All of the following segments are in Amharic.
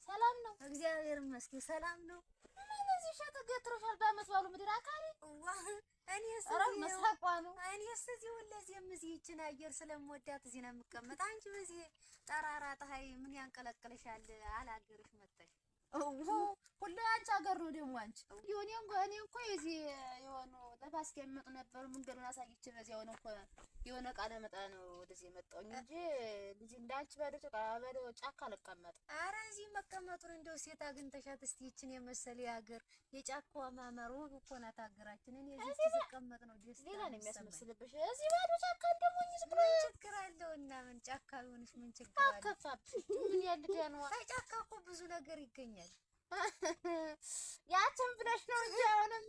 ሰላም ነው፣ እግዚአብሔር ይመስገን ሰላም ነው። ምን እዚህ ሸጥ ገትሮሻል? በመስዋሉ ምድር አካሪ እኔስ እዚህ ሁለዚህም እዚህ ይችን አየር ስለምወዳት እዚህ ነው የምቀመጥ። አንቺ በዚህ ጠራራ ፀሐይ ምን ያንቀለቅልሻል? አላገርሽ መጣሽ ሁሉ አንቺ ሀገር ነው ደግሞ አንቺ እኔ እንኳ የዚህ የሆኑ ተፋስኪ የሚመጡ ነበሩ። መንገዱን አሳይቼ በዚያው ነው እኮ የሆነ ዕቃ ለመጣ ነው ወደዚህ የመጣሁኝ እንጂ ልጅ እንዳንቺ ባዶ ጫካ አልቀመጥም። ኧረ እዚህ መቀመጡን እንደው ሴት አግኝተሻት እስኪ ይችን የመሰለ የሀገር የጫካዋ ማማር ውብ እኮ ናት ሀገራችን። እኔ እዚህ ስቀመጥ ነው ደስ ሌላ ነው የሚያስመስልብሽ። እዚህ ባዶ ጫካ ደግሞ ምን ችግር አለው? እና ምን ጫካ ቢሆንሽ ምን ችግር አለው? አከፋብሽ ምን ያልደያ ነው? ጫካ እኮ ብዙ ነገር ይገኛል። ያችን ብለሽ ነው እንጂ አሁንም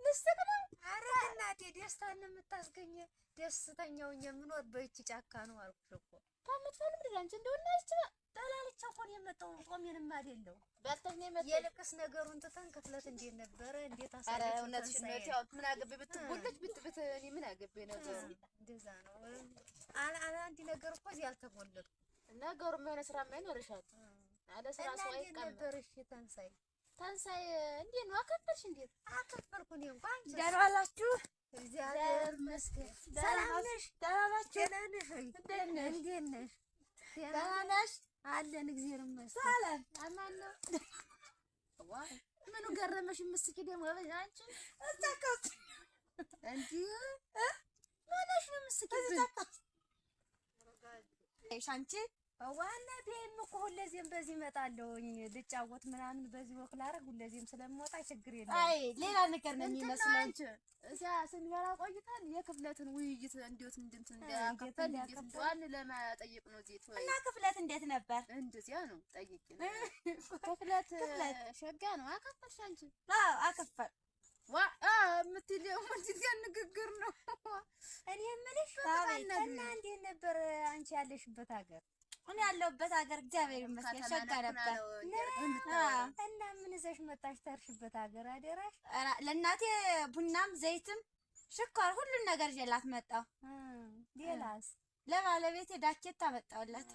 ልስቅ ነው። ኧረ እናቴ ደስታን ነው የምታስገኘ። ደስተኛው የምኖር በይቺ ጫካ ነው አልኩሽ እኮ። ታመጣለ ምድር አንቺ እንደውና ይችላል ጠላልቻ እኮ ነው የመጣው። ጾሜንም አይደለም በልተሽ ነው የመጣው። የልቅስ ነገሩን ትተን ክፍለት እንዴት ነበረ? እንዴት አሳለፈ? ኧረ እውነትሽን ነው። ያው ምን አገባኝ ብትቦልሽ ብትብት እኔ ምን አገባኝ ነው። እንደዛ ነው። አንድ ነገር እኮ እዚህ አልተቦለድኩም። ነገሩ የሆነ ስራ ማይኖርሻል አለ ስራ ሰው አይቀመጥ። ነበርሽ ተንሳይ እንዴት ነው አከፈልሽ? እንዴት አከፈልኩ? እኔ እንኳን ደህና ዋላችሁ? እግዚአብሔር ይመስገን። ሰላም ነሽ? ደህና ናችሁ? ደህና ነሽ? እንዴት ነሽ? ደህና ነሽ? አለን እግዚአብሔር ይመስገን። ሰላም አማን ነው። ምኑ ገረመሽ? ምስኪ ደግሞ አንቺ እታከት እንዴ ማነሽ ነው ምስኪ? አንቺ ዋና ቢም እኮ ሁለዚህም በዚህ እመጣለሁኝ ልጫወት ምናምን በዚህ ወክ ላደርግ ሁለዚህም ስለምወጣ ችግር የለም። አይ ሌላ ነገር ነው የሚመስለው። እዚያ ስንበላ ቆይተን የክፍለትን ውይይት እንዴት እንደከፈል እንዴት ለማጠየቅ ነው እዚህ እና ክፍለት እንዴት ነበር? እንደዚያ ነው ጠይቂ ነው። ክፍለት ሸጋ ነው። አከፈልሽ አንቺ? አዎ አከፈል የምትለው ንግግር ነው። እኔ የምልሽ እና እንዴት ነበር አንቺ ያለሽበት ሀገር? እኔ ያለሁበት ሀገር እግዚአብሔር ይመስገን ሸጋ ነበር። እና ምን ይዘሽ መጣሽ ተርሽበት ሀገር? አደራሽ ለእናቴ ቡናም ዘይትም ሽኳር ሁሉን ነገር ይዤላት መጣሁ። ሌላስ? ለባለቤቴ ዳኬት አመጣሁላት።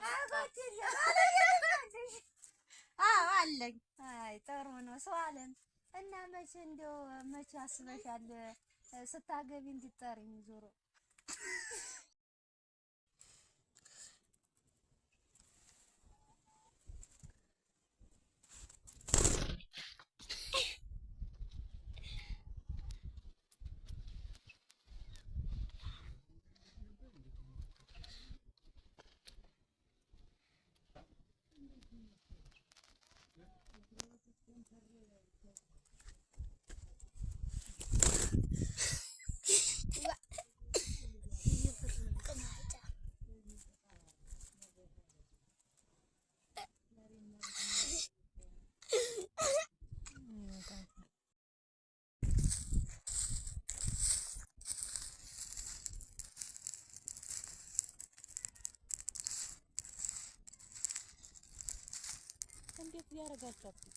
አዎ አለኝ። አይ ጥሩ ነው ሰው አለም። እና መቼ እንደው መቼ አስበሻል ስታገቢ እንድትጠሪኝ? ዞሮ እንደዚህ ያደርጋችኋል።